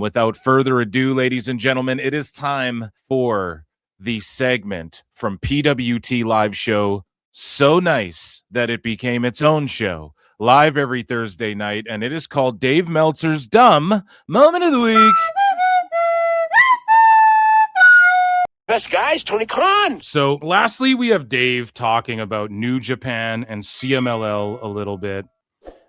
Without further ado, ladies and gentlemen, it is time for the segment from PWT Live Show, so nice that it became its own show, live every Thursday night, and it is called Dave Meltzer's Dumb Moment of the Week. Best guys, Tony Khan. So lastly, we have Dave talking about New Japan and CMLL a little bit.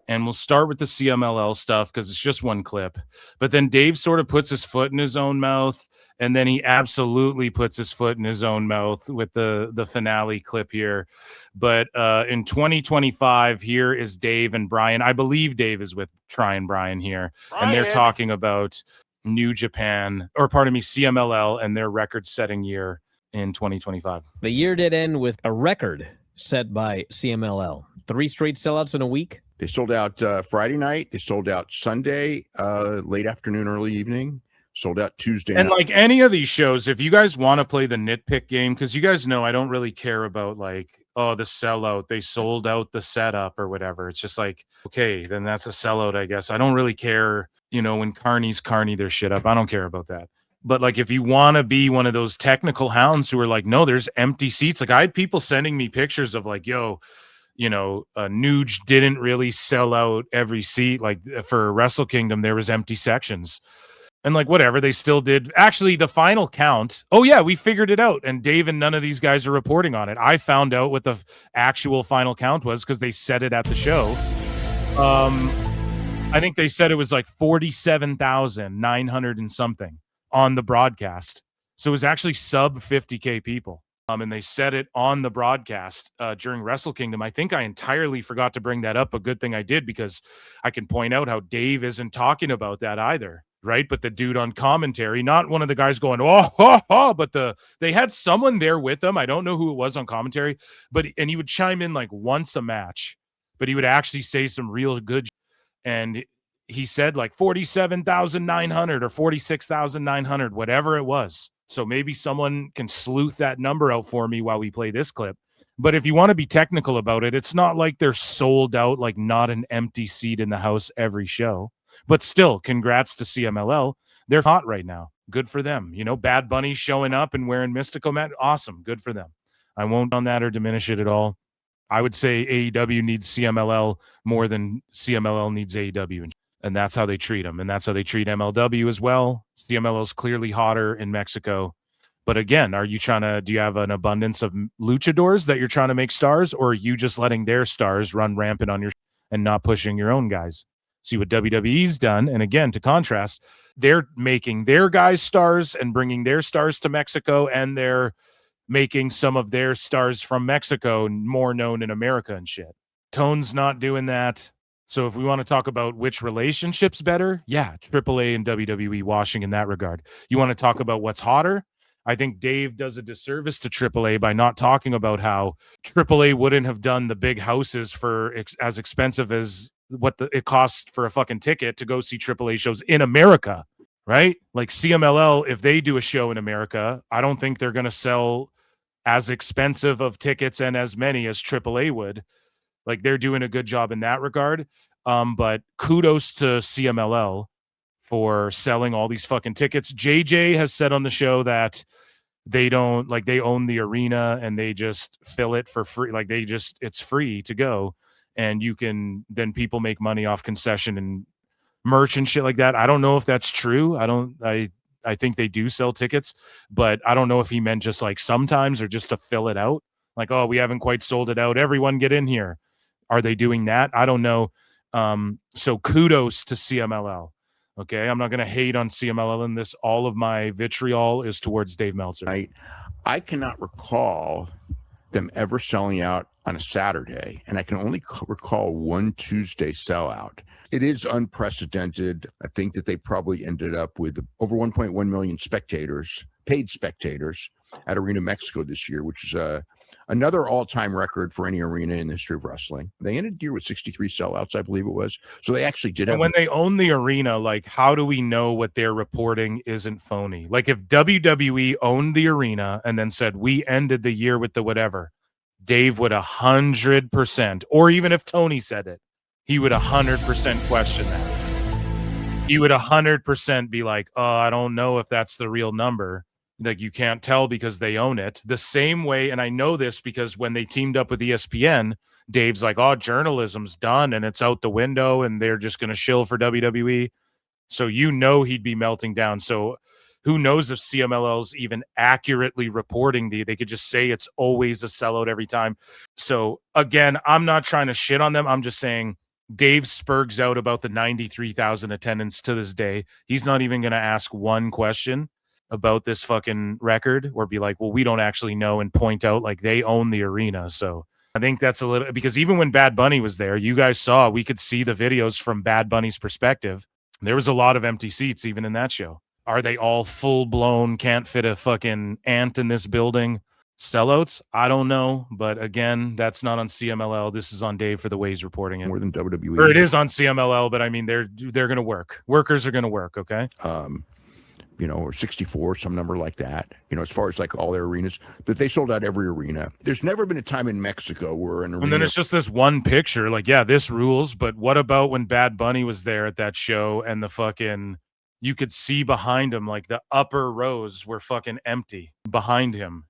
And we'll start with the CMLL stuff because it's just one clip. But then Dave sort of puts his foot in his own mouth, and then he absolutely puts his foot in his own mouth with the finale clip here. But in 2025, here is Dave and Bryan. I believe Dave is with Try and Bryan here. Bryan. And they're talking about New Japan, or pardon me, CMLL and their record-setting year in 2025. The year did end with a record set by CMLL. 3 straight sellouts in a week. They sold out Friday night. They sold out Sunday, late afternoon, early evening. Sold out Tuesday and night. Like any of these shows, if you guys want to play the nitpick game, because you guys know I don't really care about like, oh, the sellout, they sold out the setup or whatever. It's just like, okay, then that's a sellout, I guess. I don't really care, you know, when Carney's Carney their shit up. I don't care about that. But like, if you want to be one of those technical hounds who are like, no, there's empty seats. Like I had people sending me pictures of like, yo, you know, Nuge didn't really sell out every seat. Like for Wrestle Kingdom, there was empty sections. And like, whatever, they still did. Actually, the final count, oh yeah, we figured it out. And Dave and none of these guys are reporting on it. I found out what the actual final count was because they said it at the show. I think they said it was like 47,900 and something on the broadcast. So it was actually sub 50K people. And they said it on the broadcast during Wrestle Kingdom. I think I entirely forgot to bring that up. A good thing I did, because I can point out how Dave isn't talking about that either, right? But the dude on commentary, not one of the guys going, oh, but they had someone there with them. I don't know who it was on commentary, and he would chime in like once a match, but he would actually say some real good. And he said like 47,900 or 46,900, whatever it was. So maybe someone can sleuth that number out for me while we play this clip. But if you want to be technical about it, it's not like they're sold out, like not an empty seat in the house every show. But still, congrats to CMLL. They're hot right now. Good for them. You know, Bad Bunny showing up and wearing Mystico mat. Awesome. Good for them. I won't on that or diminish it at all. I would say AEW needs CMLL more than CMLL needs AEW. And that's how they treat them. And that's how they treat MLW as well. CMLL is clearly hotter in Mexico. But again, do you have an abundance of luchadors that you're trying to make stars, or are you just letting their stars run rampant on your and not pushing your own guys? See what WWE's done. And again, to contrast, they're making their guys stars and bringing their stars to Mexico, and they're making some of their stars from Mexico more known in America and shit. Tone's not doing that. So if we want to talk about which relationship's better, yeah, AAA and WWE washing in that regard. You want to talk about what's hotter? I think Dave does a disservice to AAA by not talking about how AAA wouldn't have done the big houses for as expensive as what it costs for a fucking ticket to go see AAA shows in America, right? Like CMLL, if they do a show in America, I don't think they're going to sell as expensive of tickets and as many as AAA would. Like they're doing a good job in that regard. But kudos to CMLL for selling all these fucking tickets. JJ has said on the show that they own the arena and they just fill it for free. Like it's free to go. And then people make money off concession and merch and shit like that. I don't know if that's true. I think they do sell tickets, but I don't know if he meant just like sometimes or just to fill it out. Like, oh, we haven't quite sold it out. Everyone get in here. Are they doing that? I don't know. So kudos to CMLL. Okay. I'm not going to hate on CMLL in this. All of my vitriol is towards Dave Meltzer. I cannot recall them ever selling out on a Saturday, and I can only recall one Tuesday sellout. It is unprecedented. I think that they probably ended up with over 1.1 million spectators, paid spectators, at Arena Mexico this year, which is another all-time record for any arena in the history of wrestling. They ended the year with 63 sellouts, I believe it was. So they actually did. And when they own the arena, like, how do we know what they're reporting isn't phony? Like, if WWE owned the arena and then said, we ended the year with the whatever, Dave would 100%, or even if Tony said it, he would 100% question that. he would 100% be like, I don't know if that's the real number. Like, you can't tell because they own it. The same way, and I know this because when they teamed up with ESPN, Dave's like, journalism's done and it's out the window and they're just going to shill for WWE. So he'd be melting down. So who knows if CMLL's even accurately reporting they could just say it's always a sellout every time. So again, I'm not trying to shit on them. I'm just saying Dave spurgs out about the 93,000 attendance to this day. He's not even going to ask one question about this fucking record or be like, well, we don't actually know, and point out like they own the arena. So I think that's a little, because even when Bad Bunny was there, you guys saw, we could see the videos from Bad Bunny's perspective. There was a lot of empty seats even in that show. Are they all full blown, can't fit a fucking ant in this building sellouts? I don't know. But again, that's not on CMLL. This is on Dave for the way he's reporting it. More than WWE. Or it is on CMLL, but I mean, they're going to work. Workers are going to work. Okay. Or 64, some number like that, as far as like all their arenas, but they sold out every arena. There's never been a time in Mexico where an arena. And then it's just this one picture, like, yeah, this rules. But what about when Bad Bunny was there at that show and the fucking, you could see behind him, like the upper rows were fucking empty behind him,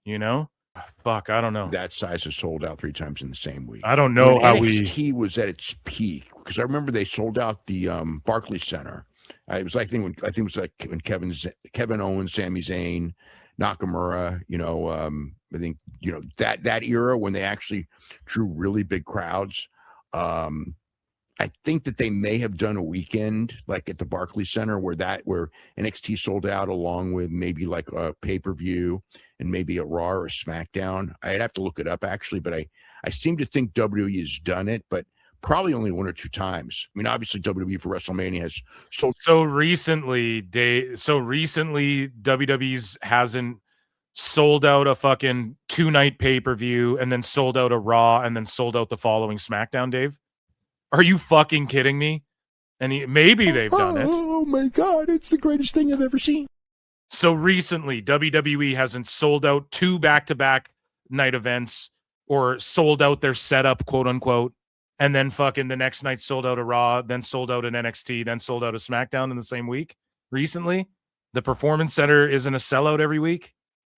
Fuck, I don't know. That size is sold out 3 times in the same week. I don't know how NXT was at its peak, because I remember they sold out the Barclays Center. It was like when Kevin Owens, Sami Zayn, Nakamura, I think that era when they actually drew really big crowds. I think that they may have done a weekend like at the Barclays Center where NXT sold out along with maybe like a pay-per-view and maybe a Raw or a SmackDown. I'd have to look it up actually, but I seem to think WWE has done it, but probably only 1 or 2 times. I mean, obviously WWE for WrestleMania has sold. So recently WWE's hasn't sold out a fucking 2-night pay-per-view and then sold out a Raw and then sold out the following SmackDown, Dave? Are you fucking kidding me? And maybe they've done it. Oh my God, it's the greatest thing I've ever seen. So recently, WWE hasn't sold out 2 back-to-back night events or sold out their setup, quote unquote, and then fucking the next night sold out a Raw, then sold out an NXT, then sold out a SmackDown in the same week. Recently, the Performance Center isn't a sellout every week.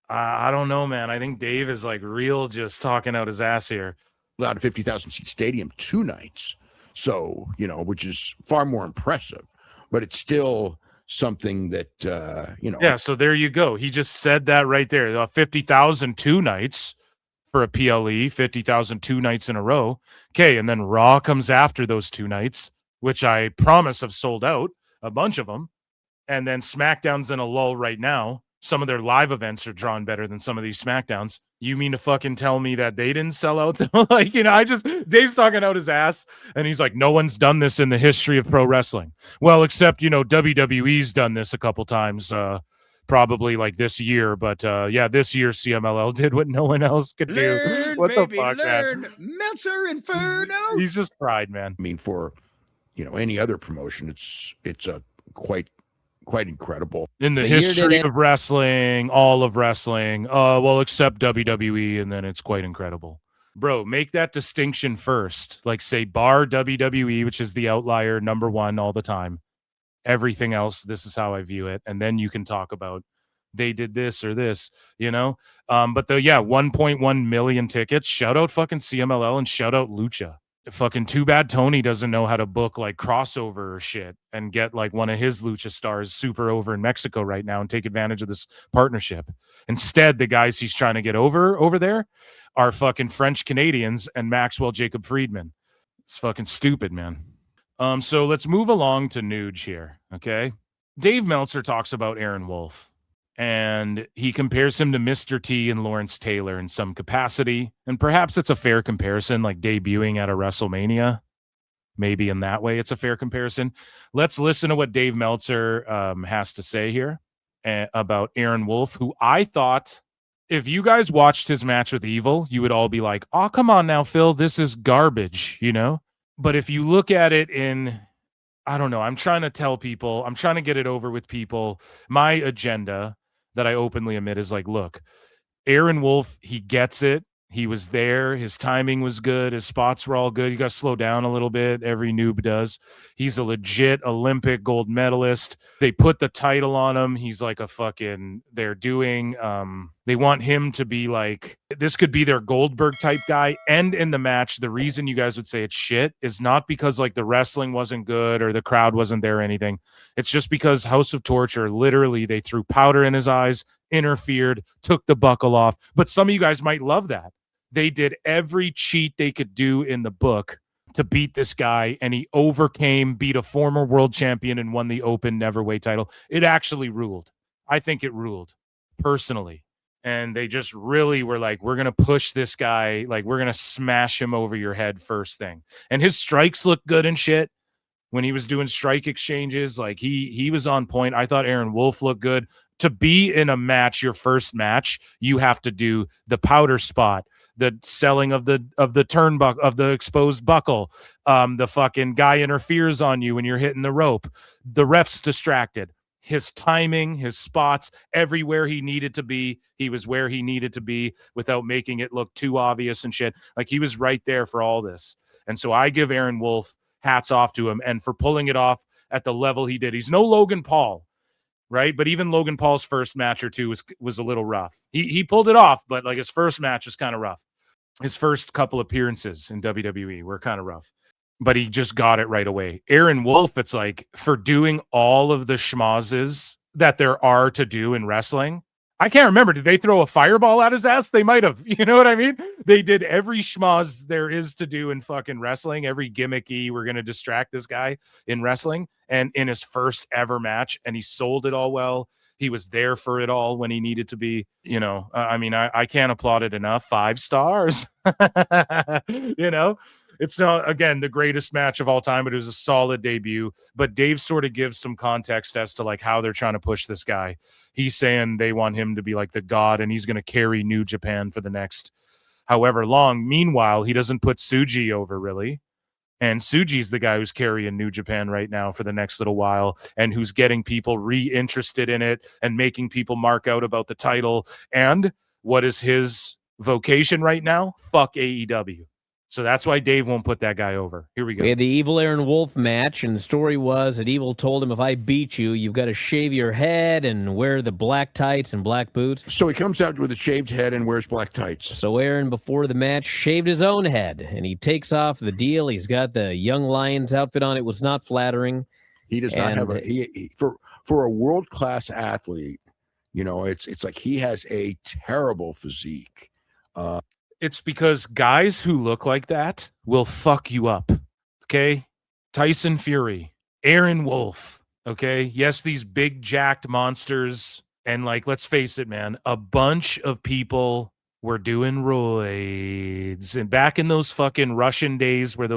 I don't know, man. I think Dave is like real just talking out his ass here. Out of 50,000 seat stadium 2 nights. So, which is far more impressive, but it's still something that, Yeah, so there you go. He just said that right there. 50,000 2 nights for a PLE, 50,000 2 nights in a row. Okay, and then Raw comes after those 2 nights, which I promise have sold out, a bunch of them. And then SmackDown's in a lull right now. Some of their live events are drawn better than some of these SmackDowns. You mean to fucking tell me that they didn't sell out? Dave's talking out his ass, and he's like, no one's done this in the history of pro wrestling. Well, except, WWE's done this a couple times, probably like this year. But this year CMLL did what no one else could do. What the fuck, man? Meltzer Inferno. He's just fried, man. I mean, for, any other promotion, it's a quite incredible in the history of wrestling, all of wrestling. Except WWE, and then it's quite incredible. Bro, make that distinction first. Like, say bar WWE, which is the outlier number 1 all the time. Everything else, this is how I view it, and then you can talk about they did this or this, But 1.1 million tickets. Shout out fucking CMLL and shout out Lucha. Fucking too bad Tony doesn't know how to book like crossover or shit and get like one of his lucha stars super over in Mexico right now and take advantage of this partnership. Instead, the guys he's trying to get over there are fucking French Canadians and Maxwell Jacob Friedman. It's fucking stupid, man. So let's move along to Nuge here. Okay. Dave Meltzer talks about Aaron Wolf. And he compares him to Mr. T and Lawrence Taylor in some capacity. And perhaps it's a fair comparison, like debuting at a WrestleMania. Maybe in that way, it's a fair comparison. Let's listen to what Dave Meltzer has to say here about Aaron Wolf, who I thought, if you guys watched his match with Evil, you would all be like, oh, come on now, Phil, this is garbage, But if you look at it in, I don't know, I'm trying to tell people, I'm trying to get it over with people. My agenda that I openly admit is like, look, Aaron Wolf, he gets it. He was there. His timing was good. His spots were all good. You got to slow down a little bit. Every noob does. He's a legit Olympic gold medalist. They put the title on him. He's like a fucking, they're doing, they want him to be like, this could be their Goldberg type guy. And in the match, the reason you guys would say it's shit is not because like the wrestling wasn't good or the crowd wasn't there or anything. It's just because House of Torture, literally, they threw powder in his eyes, interfered, took the buckle off. But some of you guys might love that. They did every cheat they could do in the book to beat this guy, and he overcame, beat a former world champion, and won the open neverweight title. It actually ruled. I think it ruled, personally. And they just really were like, we're going to push this guy, like, we're going to smash him over your head first thing. And his strikes looked good and shit. When he was doing strike exchanges, like, he was on point. I thought Aaron Wolf looked good. To be in a match, your first match, you have to do the powder spot, the selling of the turnbuckle, of the exposed buckle. The fucking guy interferes on you when you're hitting the rope. The ref's distracted. His timing, his spots, everywhere he needed to be, he was where he needed to be without making it look too obvious and shit. Like, he was right there for all this. And so I give Aaron Wolf hats off to him, and for pulling it off at the level he did. He's no Logan Paul, right? But even Logan Paul's first match or two was a little rough. He pulled it off, but like his first match was kind of rough. His first couple appearances in WWE were kind of rough, but he just got it right away. Aaron Wolf, it's like, for doing all of the schmazes that there are to do in wrestling. I can't remember. Did they throw a fireball at his ass? They might have. You know what I mean? They did every schmaz there is to do in fucking wrestling. Every gimmicky, we're going to distract this guy in wrestling. And in his first ever match, and he sold it all well. He was there for it all when he needed to be. You know, I mean, I can't applaud it enough. 5 stars. You know? It's not, again, the greatest match of all time, but it was a solid debut. But Dave sort of gives some context as to like how they're trying to push this guy. He's saying they want him to be like the god, and he's going to carry New Japan for the next however long. Meanwhile, he doesn't put Tsuji over, really. And Tsuji's the guy who's carrying New Japan right now for the next little while, and who's getting people re-interested in it and making people mark out about the title. And what is his vocation right now? Fuck AEW. So that's why Dave won't put that guy over. Here we go. We had the Evil Aaron Wolf match, and the story was that Evil told him, if I beat you, you've got to shave your head and wear the black tights and black boots. So he comes out with a shaved head and wears black tights. So Aaron, before the match, shaved his own head, and he takes off the deal. He's got the Young Lions outfit on. It was not flattering. He does not have for a world-class athlete, you know, it's like he has a terrible physique. It's because guys who look like that will fuck you up, okay? Tyson Fury, Aaron Wolf, okay? Yes, these big jacked monsters, and like, let's face it, man, a bunch of people were doing roids. And back in those fucking Russian days where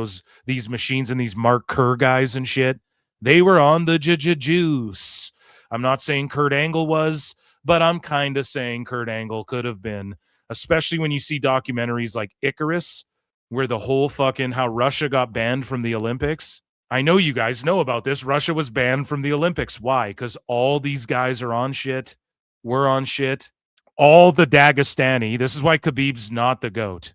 these machines and these Mark Kerr guys and shit, they were on the juice. I'm not saying Kurt Angle was, but I'm kind of saying Kurt Angle could have been. Especially when you see documentaries like Icarus, where the whole fucking how Russia got banned from the Olympics. I know you guys know about this. Russia was banned from the Olympics. Why? Because all these guys are on shit. We're on shit. All the Dagestani. This is why Khabib's not the GOAT.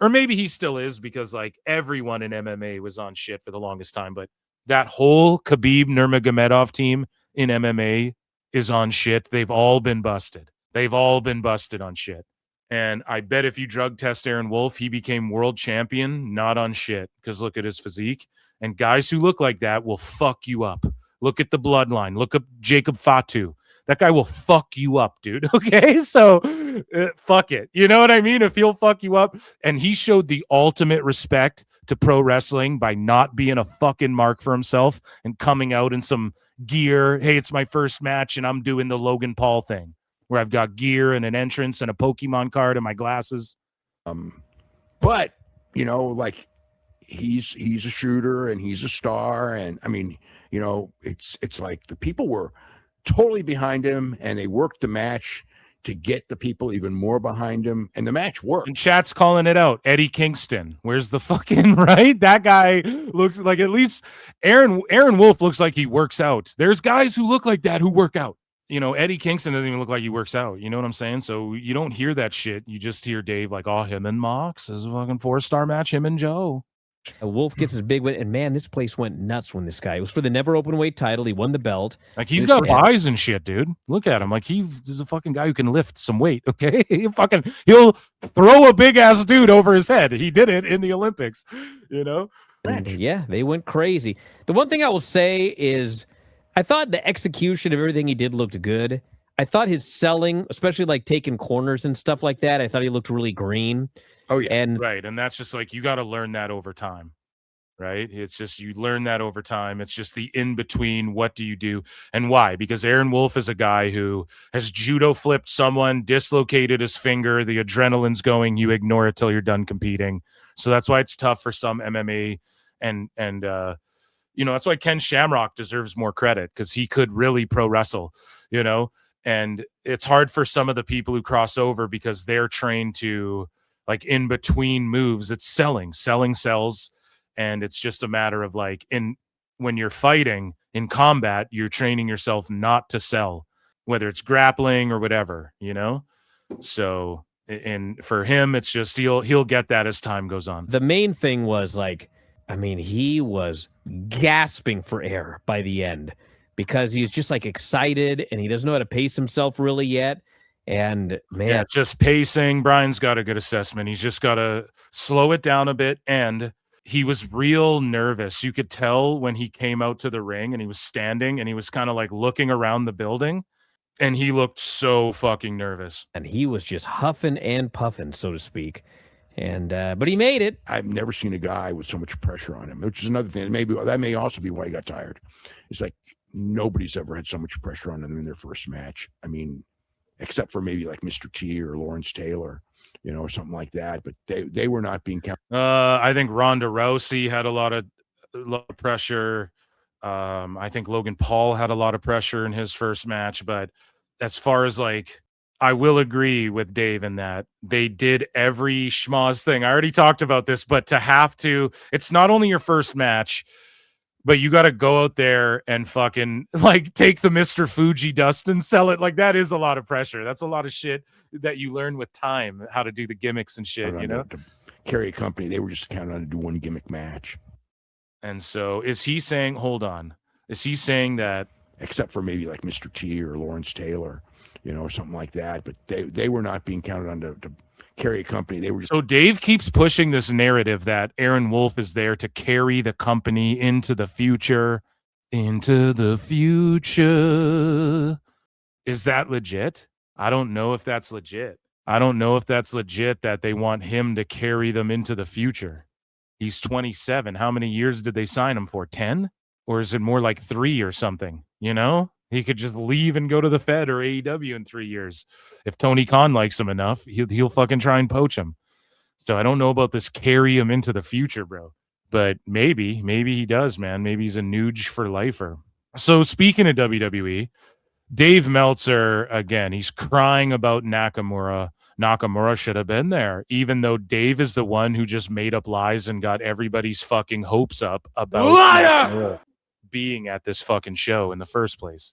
Or maybe he still is, because like everyone in MMA was on shit for the longest time. But that whole Khabib Nurmagomedov team in MMA is on shit. They've all been busted. They've all been busted on shit. And I bet if you drug test Aaron Wolf, he became world champion, not on shit, because look at his physique. And guys who look like that will fuck you up. Look at the bloodline. Look up Jacob Fatu. That guy will fuck you up, dude. Okay, so fuck it. You know what I mean? If he'll fuck you up. And he showed the ultimate respect to pro wrestling by not being a fucking mark for himself and coming out in some gear. Hey, it's my first match, and I'm doing the Logan Paul thing, where I've got gear and an entrance and a Pokemon card and my glasses. But, you know, like he's a shooter and he's a star. And I mean, you know, it's like the people were totally behind him, and they worked the match to get the people even more behind him. And the match worked. And chat's calling it out. Eddie Kingston. Where's the fucking, right? That guy looks like, at least Aaron Wolf looks like he works out. There's guys who look like that who work out. Eddie Kingston doesn't even look like he works out. You know what I'm saying? So you don't hear that shit. You just hear Dave like, oh, him and Mox. This is a fucking 4-star match, him and Joe. Wolf gets his big win, and man, this place went nuts when this guy. It was for the never open weight title. He won the belt. Like he's got buys and shit, dude. Look at him. Like he's a fucking guy who can lift some weight. Okay, he'll throw a big ass dude over his head. He did it in the Olympics. And, yeah, they went crazy. The one thing I will say is, I thought the execution of everything he did looked good. I thought his selling, especially like taking corners and stuff like that, I thought he looked really green. Oh yeah, and that's just like you got to learn that over time, right? It's just you learn that over time. It's just the in between. What do you do and why? Because Aaron Wolf is a guy who has judo flipped someone, dislocated his finger. The adrenaline's going. You ignore it till you're done competing. So that's why it's tough for some MMA and that's why Ken Shamrock deserves more credit because he could really pro wrestle, and it's hard for some of the people who cross over because they're trained to like in between moves. It's selling sells. And it's just a matter of like when you're fighting in combat, you're training yourself not to sell, whether it's grappling or whatever, So, and for him, it's just he'll get that as time goes on. The main thing was he was gasping for air by the end because he's just like excited and he doesn't know how to pace himself really yet. And man, just pacing. Brian's got a good assessment. He's just got to slow it down a bit. And he was real nervous. You could tell when he came out to the ring and he was standing and he was kind of like looking around the building and he looked so fucking nervous. And he was just huffing and puffing, so to speak. And but he made it. I've never seen a guy with so much pressure on him, which is another thing. Maybe that may also be why he got tired. It's like nobody's ever had so much pressure on them in their first match. I mean, except for maybe like Mr. T or Lawrence Taylor, or something like that. But they were not being counted. I think Ronda Rousey had a lot of pressure. I think Logan Paul had a lot of pressure in his first match. But as far as like, I will agree with Dave in that they did every schmoz thing. I already talked about this, but it's not only your first match, but you got to go out there and fucking like take the Mr. Fuji dust and sell it. Like that is a lot of pressure. That's a lot of shit that you learn with time, how to do the gimmicks and shit, To carry a company, they were just counting on to do one gimmick match. And so is he saying that, except for maybe like Mr. T or Lawrence Taylor, or something like that, but they were not being counted on to carry a company. They were just... So Dave keeps pushing this narrative that Aaron Wolf is there to carry the company into the future. Is that legit? I don't know if that's legit. That they want him to carry them into the future. He's 27. How many years did they sign him for? 10? Or is it more like 3 or something? He could just leave and go to the Fed or AEW in 3 years. If Tony Khan likes him enough, he'll fucking try and poach him. So I don't know about this carry him into the future, bro. But maybe he does, man. Maybe he's a Nuge for lifer. So speaking of WWE, Dave Meltzer, again, he's crying about Nakamura. Nakamura should have been there, even though Dave is the one who just made up lies and got everybody's fucking hopes up about Nakamura being at this fucking show in the first place.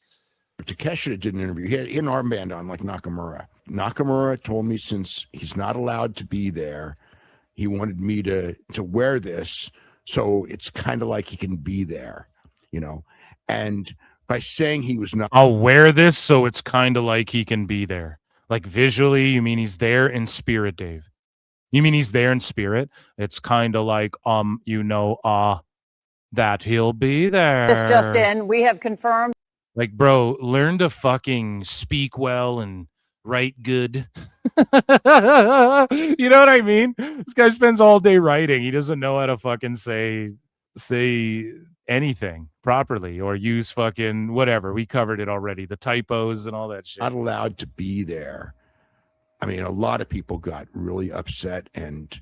Takeshita did an interview. He had an armband on like Nakamura. Nakamura told me since he's not allowed to be there, he wanted me to wear this so it's kind of like he can be there, And by saying he was not... I'll wear this so it's kind of like he can be there. Like visually, you mean he's there in spirit, Dave? You mean he's there in spirit? It's kind of like, that he'll be there. This just in, we have confirmed. Like, bro, learn to fucking speak well and write good. You know what I mean? This guy spends all day writing. He doesn't know how to fucking say anything properly or use fucking whatever. We covered it already. The typos and all that shit. Not allowed to be there. I mean, a lot of people got really upset, and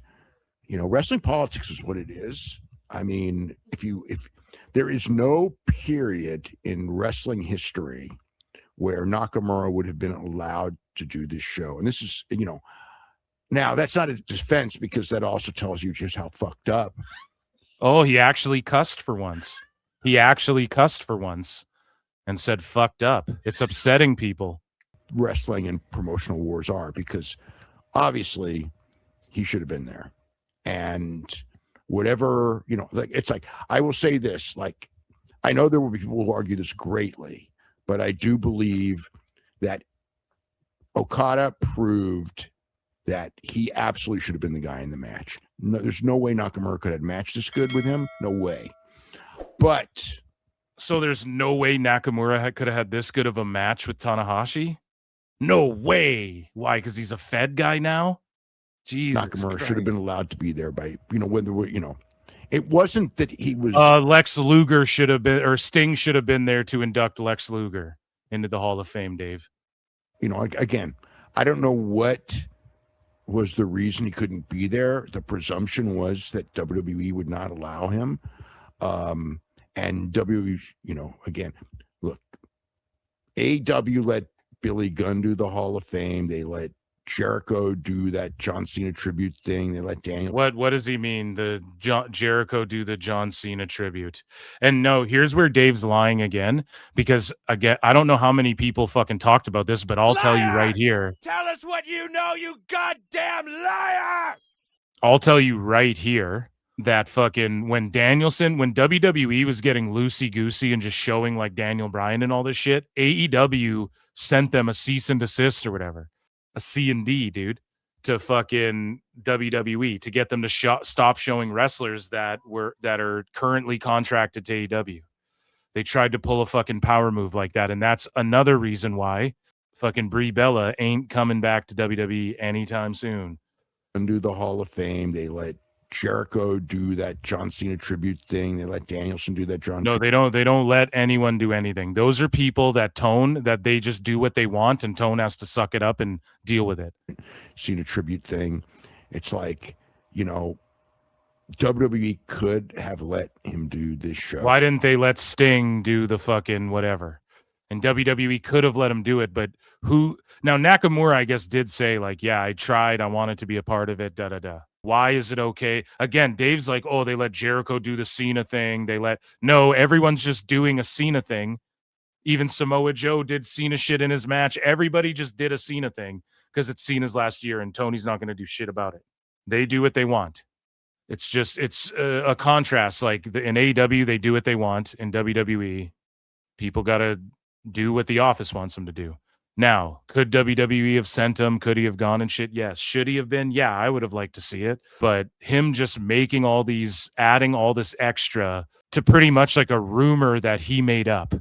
wrestling politics is what it is. I mean, if there is no period in wrestling history where Nakamura would have been allowed to do this show. And this is, now that's not a defense because that also tells you just how fucked up. Oh, he actually cussed for once. and said fucked up. It's upsetting people. Wrestling and promotional wars are, because obviously he should have been there. And whatever, like, it's like, I will say this, like, I know there will be people who argue this greatly, but I do believe that Okada proved that he absolutely should have been the guy in the match. No, there's no way Nakamura could have matched this good with him. No way. But so there's no way Nakamura could have had this good of a match with Tanahashi? No way. Why? Because he's a Fed guy now? Jesus Nakamura Christ. should have been allowed to be there by, when there were, it wasn't that he was. Lex Luger should have been, or Sting should have been there to induct Lex Luger into the Hall of Fame, Dave. Again, I don't know what was the reason he couldn't be there. The presumption was that WWE would not allow him. And WWE, again, look, AEW let Billy Gunn do the Hall of Fame. They let Jericho do that John Cena tribute thing. They let Daniel. What does he mean? Jericho do the John Cena tribute? And no, here's where Dave's lying again, because again, I don't know how many people fucking talked about this, but I'll tell you right here. Tell us what you know, you goddamn liar! I'll tell you right here that fucking when WWE was getting loosey-goosey and just showing like Daniel Bryan and all this shit, AEW sent them a cease and desist or whatever. A C&D, dude, to fucking WWE to get them to stop showing wrestlers that are currently contracted to AEW. They tried to pull a fucking power move like that, and that's another reason why fucking Brie Bella ain't coming back to WWE anytime soon. And do the Hall of Fame. They let Jericho do that John Cena tribute thing. They let Danielson do that John. No, they don't. They don't let anyone do anything. Those are people that they just do what they want, and Tone has to suck it up and deal with it. Cena tribute thing. It's like, WWE could have let him do this show. Why didn't they let Sting do the fucking whatever? And WWE could have let him do it, but now Nakamura, I guess, did say like, yeah, I tried. I wanted to be a part of it. Why is it okay? Again, Dave's like, oh, they let Jericho do the Cena thing. No, everyone's just doing a Cena thing. Even Samoa Joe did Cena shit in his match. Everybody just did a Cena thing because it's Cena's last year and Tony's not going to do shit about it. They do what they want. It's a contrast. Like in AEW, they do what they want. In WWE, people got to do what the office wants them to do. Now, could WWE have sent him? Could he have gone and shit? Yes. Should he have been? Yeah, I would have liked to see it. But him just adding all this extra to pretty much like a rumor that he made up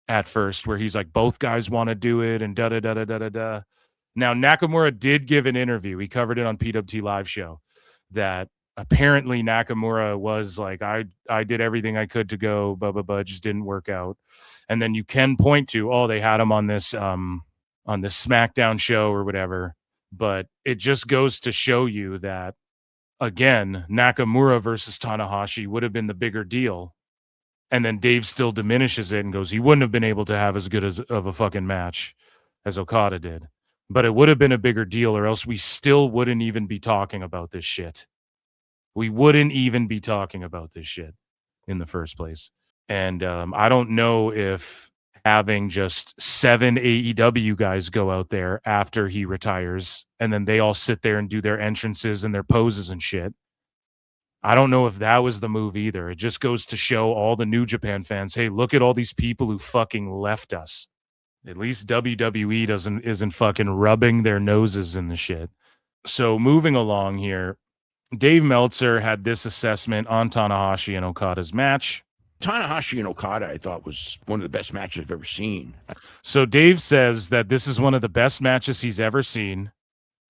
at first, where he's like, both guys want to do it and da-da-da-da-da-da. Now, Nakamura did give an interview. He covered it on PWT Live show that apparently Nakamura was like, I did everything I could to go, but just didn't work out. And then you can point to, they had him on this SmackDown show or whatever. But it just goes to show you that, again, Nakamura versus Tanahashi would have been the bigger deal. And then Dave still diminishes it and goes, he wouldn't have been able to have as good of a fucking match as Okada did. But it would have been a bigger deal, or else we still wouldn't even be talking about this shit. We wouldn't even be talking about this shit in the first place. And I don't know if having just 7 AEW guys go out there after he retires and then they all sit there and do their entrances and their poses and shit. I don't know if that was the move either. It just goes to show all the New Japan fans, hey, look at all these people who fucking left us. At least WWE isn't fucking rubbing their noses in the shit. So moving along here, Dave Meltzer had this assessment on Tanahashi and Okada's match. Tanahashi and Okada, I thought, was one of the best matches I've ever seen. So Dave says that this is one of the best matches he's ever seen,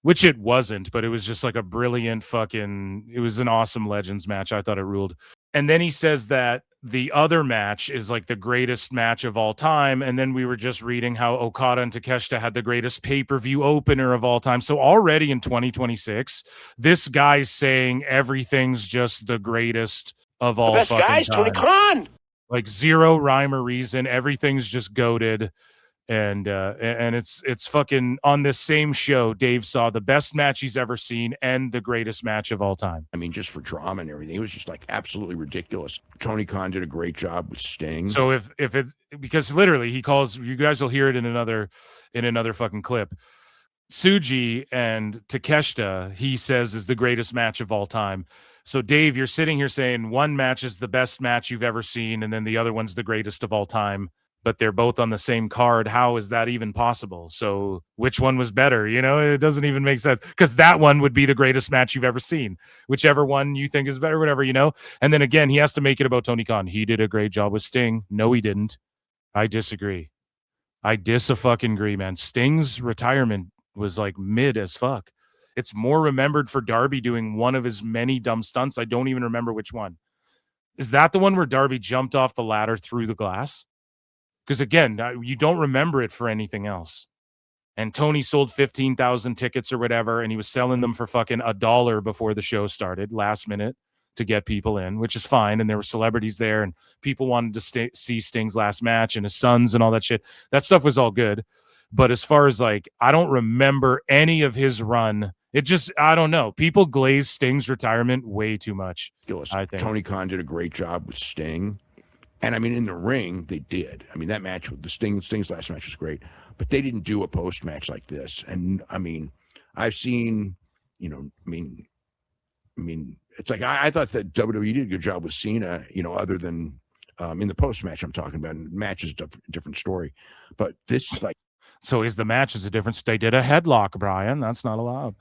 which it wasn't, but it was just like a brilliant it was an awesome Legends match. I thought it ruled. And then he says that the other match is like the greatest match of all time. And then we were just reading how Okada and Takeshita had the greatest pay-per-view opener of all time. So already in 2026, this guy's saying everything's just the greatest of all. The best fucking guys, time. Tony Khan. Like zero rhyme or reason. Everything's just goated. And it's fucking on this same show. Dave saw the best match he's ever seen and the greatest match of all time. I mean, just for drama and everything, it was just like absolutely ridiculous. Tony Khan did a great job with Sting. So if it's because literally he calls, you guys will hear it in another fucking clip. Tsuji and Takeshita, he says, is the greatest match of all time. So Dave, you're sitting here saying one match is the best match you've ever seen, and then the other one's the greatest of all time, but they're both on the same card. How is that even possible? So which one was better? You know, it doesn't even make sense, because that one would be the greatest match you've ever seen, whichever one you think is better, whatever, you know? And then again, he has to make it about Tony Khan. He did a great job with Sting. No, he didn't. I disagree. I fucking agree, man. Sting's retirement was like mid as fuck. It's more remembered for Darby doing one of his many dumb stunts. I don't even remember which one. Is that the one where Darby jumped off the ladder through the glass? Because again, you don't remember it for anything else. And Tony sold 15,000 tickets or whatever, and he was selling them for fucking $1 before the show started, last minute, to get people in, which is fine. And there were celebrities there, and people wanted to see Sting's last match and his sons and all that shit. That stuff was all good. But as far as like, I don't remember any of his run. It just, I don't know. People glaze Sting's retirement way too much, I think. Tony Khan did a great job with Sting. And I mean, in the ring, they did. I mean, that match with the Sting's last match was great, but they didn't do a post match like this. And I mean, I've seen, you know, I mean, it's like I thought that WWE did a good job with Cena, you know, other than in the post match I'm talking about. And the match is a different story, but this like. So is the match is a difference? They did a headlock, Brian. That's not allowed.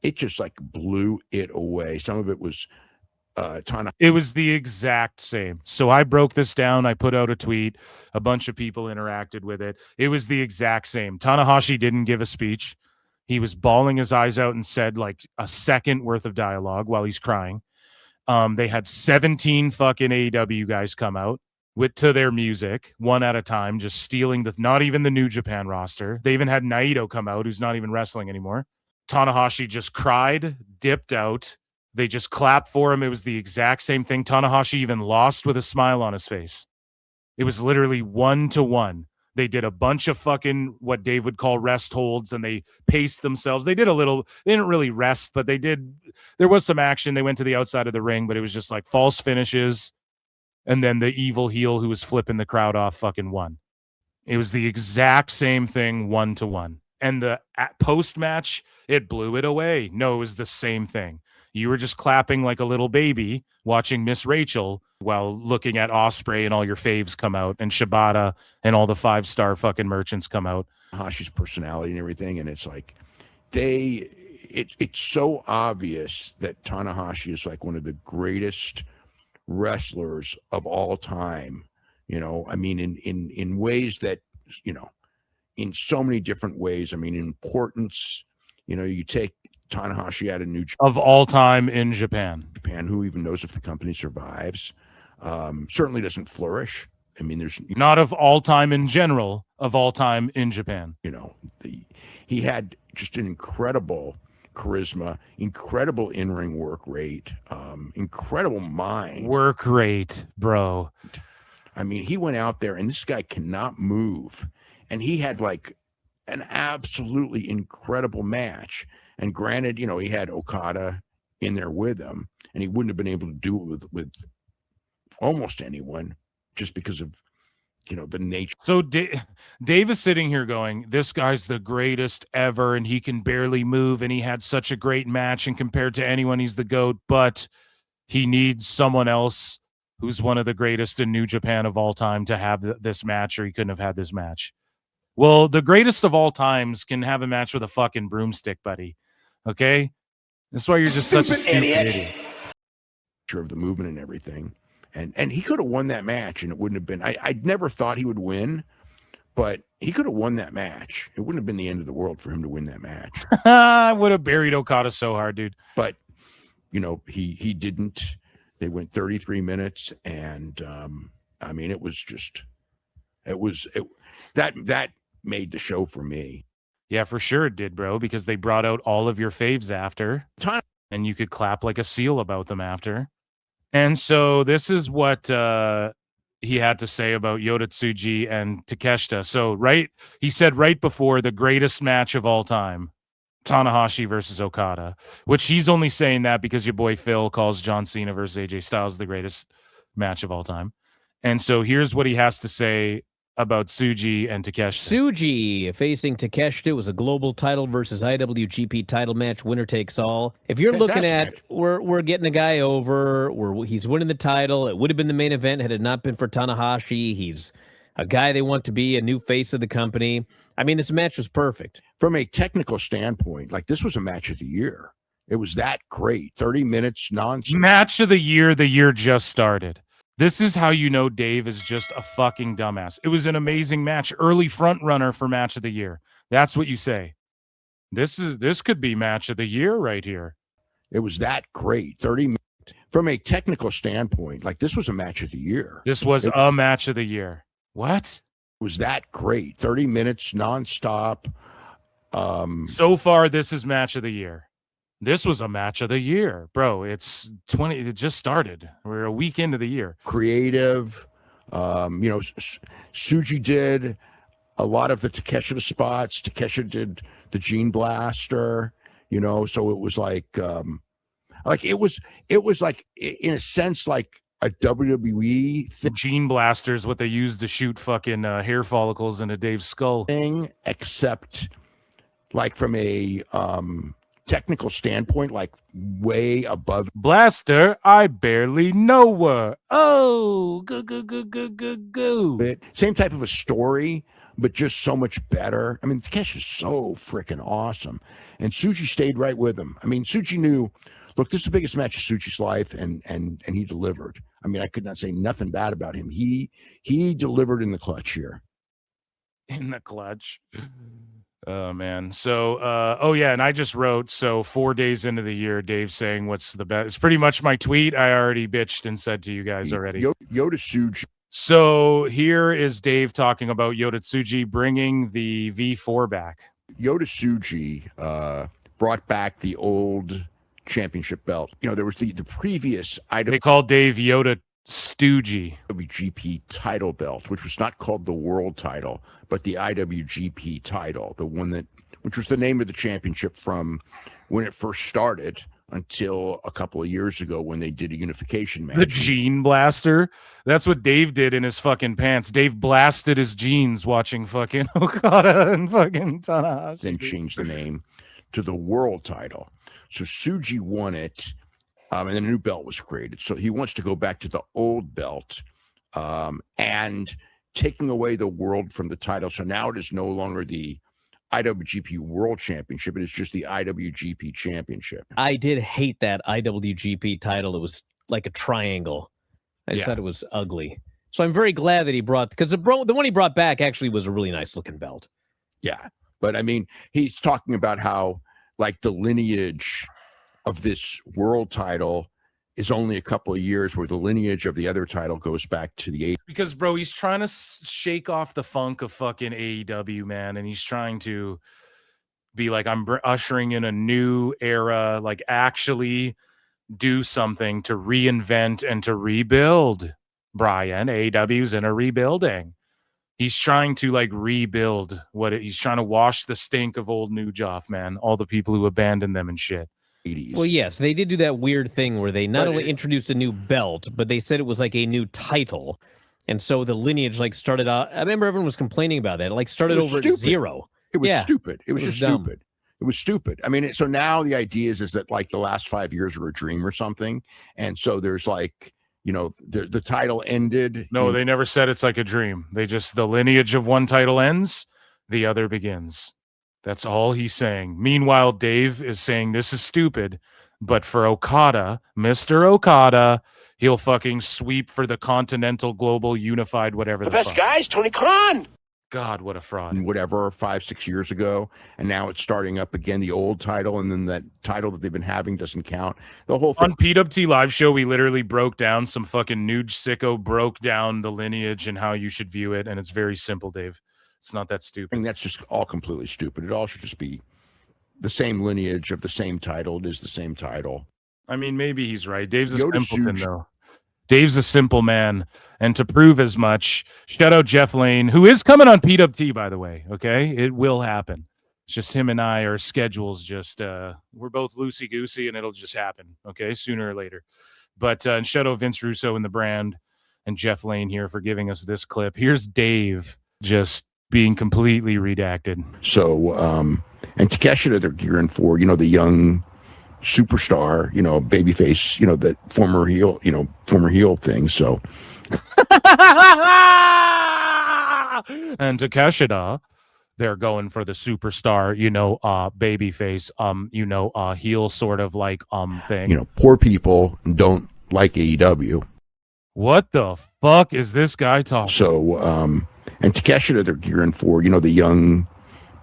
It just like blew it away. Some of it was. It was the exact same. So I broke this down. I put out a tweet. A bunch of people interacted with it. It was the exact same. Tanahashi didn't give a speech. He was bawling his eyes out and said like a second worth of dialogue while he's crying. They had 17 fucking AEW guys come out to their music one at a time, just stealing not even the New Japan roster. They even had Naito come out, who's not even wrestling anymore. Tanahashi just cried, dipped out. They just clapped for him. It was the exact same thing. Tanahashi even lost with a smile on his face. It was literally 1-to-1. They did a bunch of fucking what Dave would call rest holds, and they paced themselves. They didn't really rest, but there was some action. They went to the outside of the ring, but it was just like false finishes. And then the evil heel who was flipping the crowd off fucking won. It was the exact same thing, 1-to-1. And the post-match, it blew it away. No, it was the same thing. You were just clapping like a little baby watching Miss Rachel while looking at Osprey and all your faves come out, and Shibata and all the 5-star fucking merchants come out. Tanahashi's personality and everything, and it's like it's so obvious that Tanahashi is like one of the greatest wrestlers of all time. You know, I mean, in ways that, you know, in so many different ways. I mean, importance, you know, you take Tanahashi out of New Japan. Of all time in Japan. Who even knows if the company survives? Certainly doesn't flourish. I mean, there's not of all time in general, of all time in Japan. You know, he had just an incredible charisma, incredible in-ring work rate, incredible mind. Work rate, bro. I mean, he went out there and this guy cannot move. And he had like an absolutely incredible match. And granted, you know, he had Okada in there with him, and he wouldn't have been able to do it with almost anyone just because of, you know, the nature. So Dave is sitting here going, this guy's the greatest ever, and he can barely move, and he had such a great match, and compared to anyone, he's the GOAT, but he needs someone else who's one of the greatest in New Japan of all time to have this match, or he couldn't have had this match. Well, the greatest of all times can have a match with a fucking broomstick, buddy. Okay? That's why you're just such a stupid idiot. Of the movement and everything. And he could have won that match, and it wouldn't have been, I never thought he would win, but he could have won that match. It wouldn't have been the end of the world for him to win that match. I would have buried Okada so hard, dude. But, you know, he didn't. They went 33 minutes, and I mean, it was just, that made the show for me. Yeah, for sure it did, bro, because they brought out all of your faves after, and you could clap like a seal about them after. And so this is what he had to say about Yota Tsuji and Takeshita. So, he said right before the greatest match of all time, Tanahashi versus Okada, which he's only saying that because your boy Phil calls John Cena versus AJ Styles the greatest match of all time. And so here's what he has to say about Tsuji and Takeshita. Tsuji facing Takeshita was a global title versus IWGP title match, winner takes all. If you're looking at, we're getting a guy over, he's winning the title. It would have been the main event had it not been for Tanahashi. He's a guy they want to be a new face of the company. I mean, this match was perfect. From a technical standpoint, like this was a match of the year. It was that great. 30 minutes nonstop. Match of the year just started. This is how you know Dave is just a fucking dumbass. It was an amazing match. Early front runner for match of the year. That's what you say. This could be match of the year right here. It was that great. 30 minutes. From a technical standpoint, like this was a match of the year. This was a match of the year. What? It was that great. 30 minutes nonstop. So far, this is match of the year. This was a match of the year, bro. It's 20. It just started. We're a week into the year. Creative. Tsuji did a lot of the Takeshita spots. Takeshita did the Gene Blaster. So it was like it was like in a sense like a WWE thing. Gene Blasters, what they use to shoot fucking hair follicles into Dave's skull. Except like from a technical standpoint, like way above. Blaster, I barely know her. Oh, go. Same type of a story, but just so much better. I mean, Takesh is so freaking awesome. And Tsuji stayed right with him. I mean, Tsuji knew, look, this is the biggest match of Tsuji's life, and he delivered. I mean, I could not say nothing bad about him. He delivered in the clutch here. In the clutch. Oh man. So and I just wrote, so 4 days into the year, Dave saying what's the best. It's pretty much my tweet. I already bitched and said to you guys already. Yota Tsuji. So here is Dave talking about Yota Tsuji bringing the V4 back. Yota Tsuji brought back the old championship belt. There was the previous item. They called Dave Yota Stoogie. IWGP title belt, which was not called the world title, but the IWGP title, the one which was the name of the championship from when it first started until a couple of years ago when they did a unification match. The Gene Blaster. That's what Dave did in his fucking pants. Dave blasted his jeans watching fucking Okada and fucking Tanahashi. Then changed the name to the world title. So Tsuji won it. And then a new belt was created. So he wants to go back to the old belt and taking away the world from the title. So now it is no longer the IWGP World Championship. It is just the IWGP Championship. I did hate that IWGP title. It was like a triangle. I just thought it was ugly. So I'm very glad that he brought, because the one he brought back actually was a really nice looking belt. Yeah. But I mean, he's talking about how like the lineage of this world title is only a couple of years, where the lineage of the other title goes back to the 80s. Because, bro, he's trying to shake off the funk of fucking AEW, man, and he's trying to be like, I'm ushering in a new era, like actually do something to reinvent and to rebuild. Bryan, AEW's in a rebuilding. He's trying to like rebuild he's trying to wash the stink of old New Joff, man. All the people who abandoned them and shit. 80s. Well, yes, they did do that weird thing where they not only introduced a new belt, but they said it was like a new title. And so the lineage like started out. I remember everyone was complaining about that. It like started over at 0. It was stupid. It was just dumb. stupid. It was stupid. I mean, so now the idea is that like the last 5 years were a dream or something. And so there's like, the title ended. No, they never said it's like a dream. The lineage of one title ends, the other begins. That's all he's saying. Meanwhile, Dave is saying this is stupid, but for Okada, Mr. Okada, he'll fucking sweep for the Continental Global Unified, whatever the best fuck. guy's Tony Khan. God, what a fraud. And whatever, 5-6 years ago, and now it's starting up again, the old title, and then that title that they've been having doesn't count. The whole thing. On PWT Live Show, we literally broke down some fucking nude sicko broke down the lineage and how you should view it, and it's very simple, Dave. It's not that stupid. I mean, that's just all completely stupid. It all should just be the same lineage of the same title. It is the same title. I mean, maybe he's right. Dave's a simpleton, though. Dave's a simple man. And to prove as much, shout out Jeff Lane, who is coming on PWT, by the way. Okay. It will happen. It's just him and I, our schedules just, we're both loosey goosey and it'll just happen. Okay. Sooner or later. But, and shout out Vince Russo and the brand and Jeff Lane here for giving us this clip. Here's Dave just being completely redacted. So, and Takeshita, they're gearing for, the young superstar, babyface, that former heel thing. So, and Takeshita, they're going for the superstar, babyface, heel sort of like thing. Poor people don't like AEW. What the fuck is this guy talking? So, and Takeshita, they're gearing for, the young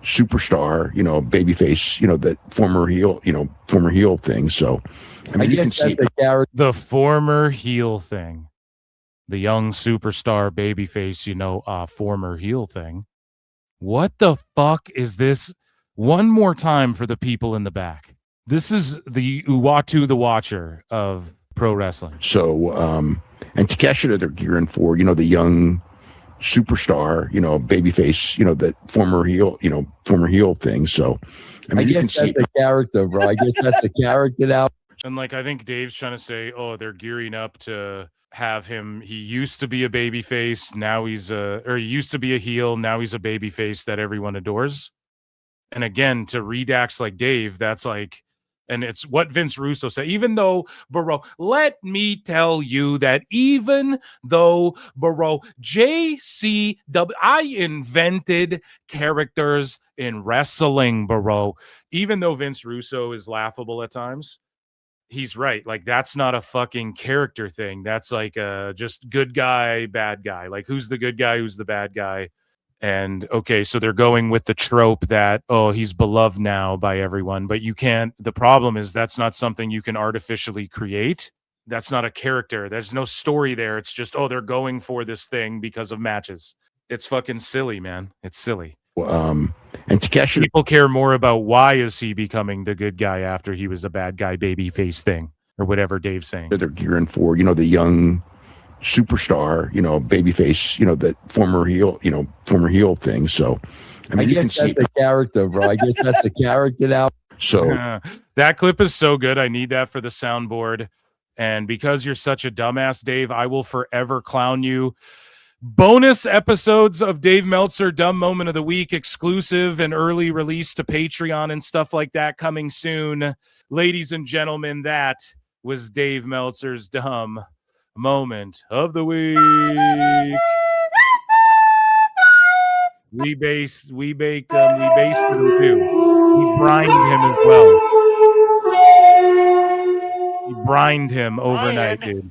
superstar, babyface, that former heel thing. So, I mean, you can see the former heel thing, the young superstar babyface, former heel thing. What the fuck is this? One more time for the people in the back. This is the Uwatu the Watcher of pro wrestling. So, and Takeshita, they're gearing for, the young superstar, babyface, that former heel thing. So, I mean, you can see the character, bro. I guess that's the character now. And I think Dave's trying to say, oh, they're gearing up to have him. He used to be a babyface. Now he used to be a heel. Now he's a babyface that everyone adores. And again, to redax like Dave, that's and it's what Vince Russo said. Even though, bro, let me tell you that even though, bro, JCW, I invented characters in wrestling, bro. Even though Vince Russo is laughable at times, he's right. That's not a fucking character thing. That's just good guy, bad guy. Who's the good guy? Who's the bad guy? And okay, so they're going with the trope that, oh, he's beloved now by everyone, but you can't. The problem is that's not something you can artificially create. That's not a character. There's no story there. It's just, oh, they're going for this thing because of matches. It's fucking silly, man. It's silly. And Takeshita, people care more about why is he becoming the good guy after he was a bad guy baby face thing or whatever Dave's saying. They're gearing for, the young superstar, babyface, that former heel thing. So, I mean, I guess that's the character, bro. I guess that's the character now. So that clip is so good. I need that for the soundboard. And because you're such a dumbass, Dave, I will forever clown you. Bonus episodes of Dave Meltzer Dumb Moment of the Week, exclusive and early release to Patreon and stuff like that coming soon. Ladies and gentlemen, that was Dave Meltzer's Dumb Moment of the Week. We based him too. We brined him as well. We brined him overnight, dude.